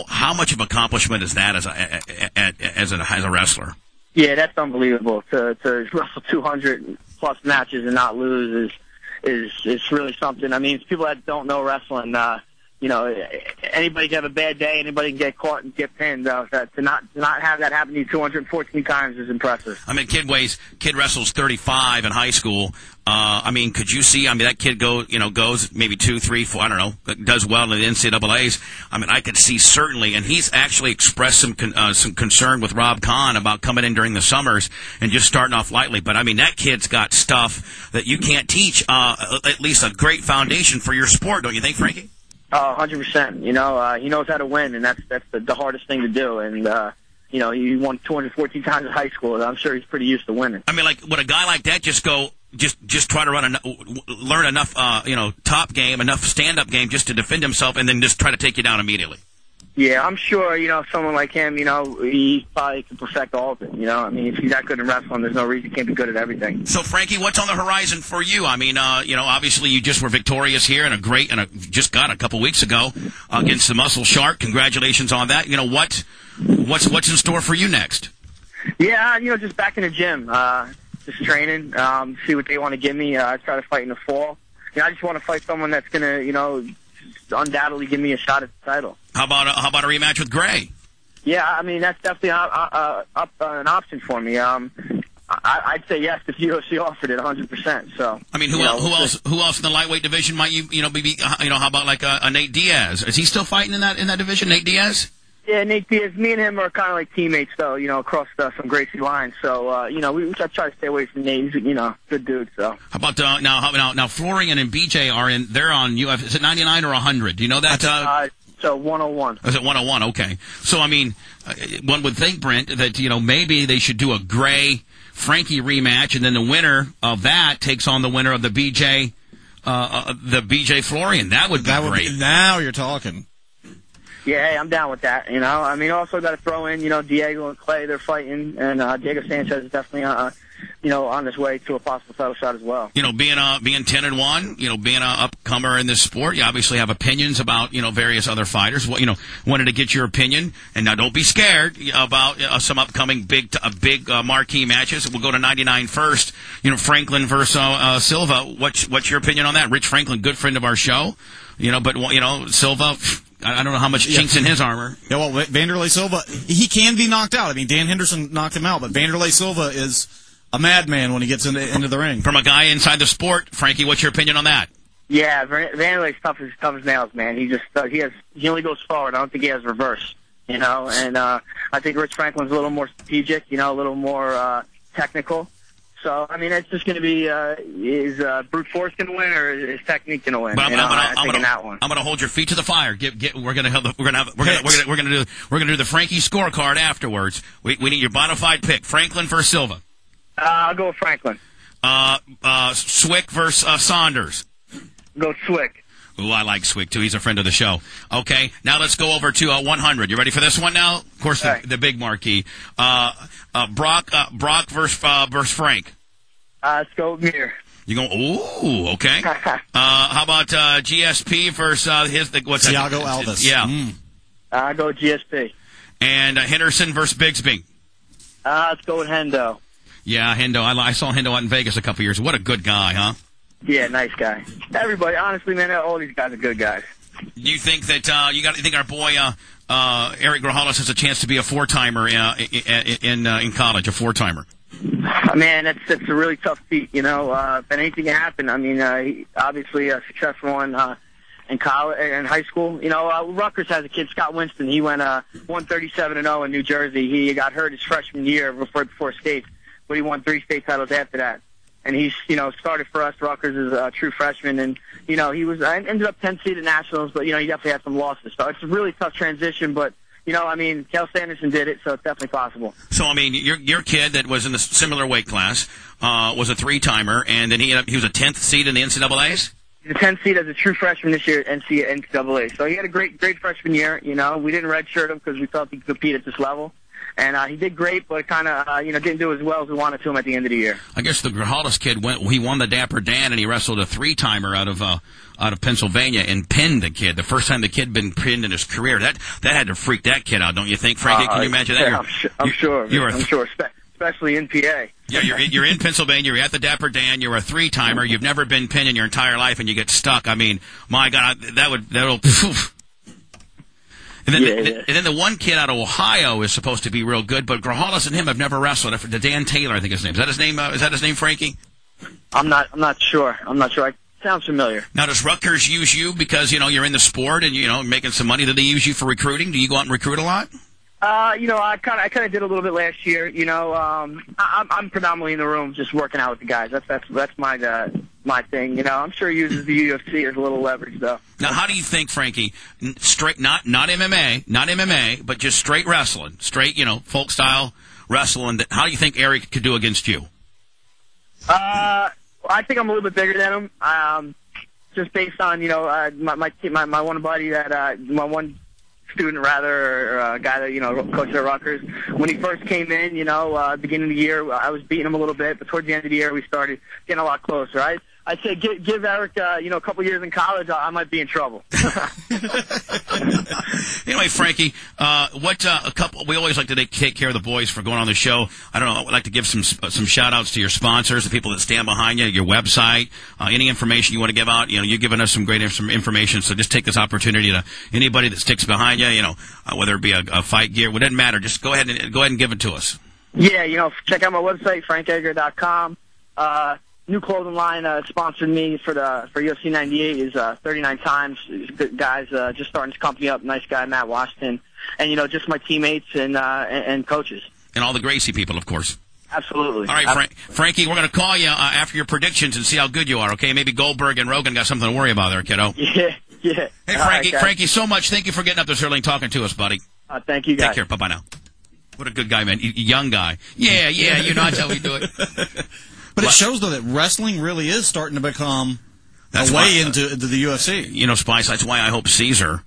how much of accomplishment is that as a wrestler? Yeah, that's unbelievable. To wrestle 200 plus matches and not lose is really something. I mean, people that don't know wrestling, anybody can have a bad day, anybody can get caught and get pinned. To not have that happen to you 214 times is impressive. I mean, kid wrestles 35 in high school. I mean, could you see? I mean, that kid goes maybe 2, 3, 4. I don't know. Does well in the NCAA's. I mean, I could see certainly, and he's actually expressed some concern with Rob Kahn about coming in during the summers and just starting off lightly. But I mean, that kid's got stuff that you can't teach. At least a great foundation for your sport, don't you think, Frankie? 100%. He knows how to win, and that's the hardest thing to do. And he won 214 times in high school. I'm sure he's pretty used to winning. I mean, like, would a guy like that just try to learn enough, top game, enough stand-up game just to defend himself, and then just try to take you down immediately? Yeah, I'm sure, someone like him, he probably can perfect all of it, I mean, if he's that good in wrestling, there's no reason he can't be good at everything. So, Frankie, what's on the horizon for you? I mean, obviously you just were victorious here just got a couple weeks ago against the Muscle Shark. Congratulations on that. What's in store for you next? Yeah, just back in the gym, just training, see what they want to give me. I try to fight in the fall. I just want to fight someone that's going to, undoubtedly give me a shot at the title. How about a rematch with Gray? Yeah, I mean, that's definitely an option for me. I'd say yes if UFC offered it 100%. So I mean, who else in the lightweight division might you be how about like a Nate Diaz? Is he still fighting in that division, Nate Diaz? Yeah, Nate Diaz. Me and him are kind of like teammates, though. Across some Gracie lines. So we try to stay away from Nate. He's good dude. So how about now Florian and BJ they're on UFC. Is it 99 or 100? Do you know that? So 101. Is it 101? Okay. So I mean, one would think, Brent, that maybe they should do a Gray Frankie rematch, and then the winner of that takes on the winner of the BJ Florian. That would be great. Now you're talking. Yeah, hey, I'm down with that. I mean, also got to throw in, Diego and Clay. They're fighting, and Diego Sanchez is definitely, on his way to a possible title shot as well. Being 10-1, being an upcomer in this sport, you obviously have opinions about, various other fighters. Wanted to get your opinion, and now don't be scared about some upcoming big marquee matches. We'll go to 99 first. Franklin versus Silva. What's your opinion on that? Rich Franklin, good friend of our show. But Silva. I don't know how much chinks in his armor. Yeah, well, Vanderlei Silva, he can be knocked out. I mean, Dan Henderson knocked him out, but Vanderlei Silva is a madman when he gets into the ring. From a guy inside the sport, Frankie, what's your opinion on that? Yeah, Vanderlei's tough as nails, man. He only goes forward. I don't think he has reverse, and I think Rich Franklin's a little more strategic, a little more technical. So, I mean, it's just going to be, is brute force going to win or is technique going to win? But I'm going to hold your feet to the fire. We're going to do the Frankie scorecard afterwards. We need your bona fide pick. Franklin versus Silva. I'll go with Franklin. Swick versus Saunders. Go Swick. Ooh, I like Swick too. He's a friend of the show. Okay, now let's go over to 100. You ready for this one now? Of course, the big marquee. Brock versus Frank. Let's go with Mir. You go? Ooh, okay. How about GSP versus Thiago Alves? Yeah. I'll go with GSP. And Henderson versus Bigsby. Let's go with Hendo. Yeah, Hendo. I saw Hendo out in Vegas a couple years. What a good guy, huh? Yeah, nice guy. Everybody, honestly, man, all these guys are good guys. Do you think that you think our boy Eric Grajales has a chance to be a four-timer in college, a four-timer? Man, it's a really tough feat, If anything can happen, I mean, he obviously successful in college and high school. Rutgers has a kid, Scott Winston. He went 137-0 in New Jersey. He got hurt his freshman year before state, but he won 3 state titles after that. And he's, started for us, Rutgers, as a true freshman. And, he ended up 10th seed at Nationals, but, he definitely had some losses. So it's a really tough transition, but, Kel Sanderson did it, so it's definitely possible. So, I mean, your kid that was in the similar weight class was a 3-timer, and then he was a 10th seed in the NCAAs? He's a 10th seed as a true freshman this year at NCAA. So he had a great freshman year. We didn't redshirt him because we thought he could compete at this level. And he did great, but kind of didn't do as well as we wanted to him at the end of the year. I guess the Grijalva's kid he won the Dapper Dan, and he wrestled a 3-timer out of Pennsylvania and pinned the kid. The first time the kid been pinned in his career. That had to freak that kid out, don't you think, Frankie? Can you imagine that? Yeah, I'm sure. Especially in PA. Yeah, you're in Pennsylvania. You're at the Dapper Dan. You're a 3-timer. You've never been pinned in your entire life, and you get stuck. I mean, my God, that'll. And then the one kid out of Ohio is supposed to be real good, but Grijalva's and him have never wrestled. The Dan Taylor, I think his name. Is that his name? Is that his name, Frankie? I'm not sure. Sounds familiar. Now, does Rutgers use you because you're in the sport and making some money? Do they use you for recruiting? Do you go out and recruit a lot? I kind of did a little bit last year. I'm predominantly in the room just working out with the guys. That's my thing. I'm sure he uses the UFC as a little leverage, though. Now, how do you think, Frankie, straight, not MMA, but just straight wrestling, straight, folk style wrestling, how do you think Eric could do against you? I think I'm a little bit bigger than him. Just based on, my one buddy my one student rather, or a guy that, coached at Rutgers. When he first came in, beginning of the year, I was beating him a little bit, but towards the end of the year, we started getting a lot closer. I'd say give Eric, a couple years in college, I might be in trouble. Anyway, Frankie, we always like to take care of the boys for going on the show. I don't know, I'd like to give some shout outs to your sponsors, the people that stand behind you, your website, any information you want to give out. You've given us some great information, so just take this opportunity to anybody that sticks behind you, whether it be a fight gear, it doesn't matter. Just go ahead and give it to us. Yeah, check out my website, frankedgar.com. New clothing line sponsored me for UFC 98 is 39 times. Good guys just starting this company up. Nice guy, Matt Washington, and just my teammates and coaches. And all the Gracie people, of course. Absolutely. All right, Frankie, we're going to call you after your predictions and see how good you are. Okay, maybe Goldberg and Rogan got something to worry about there, kiddo. Yeah. Hey, Frankie, so much. Thank you for getting up this early and talking to us, buddy. Thank you, guys. Take care. Bye now. What a good guy, man. Young guy. Yeah. That's how we do it. But it shows, though, that wrestling really is starting to become a way into the UFC. Spice, that's why I hope Caesar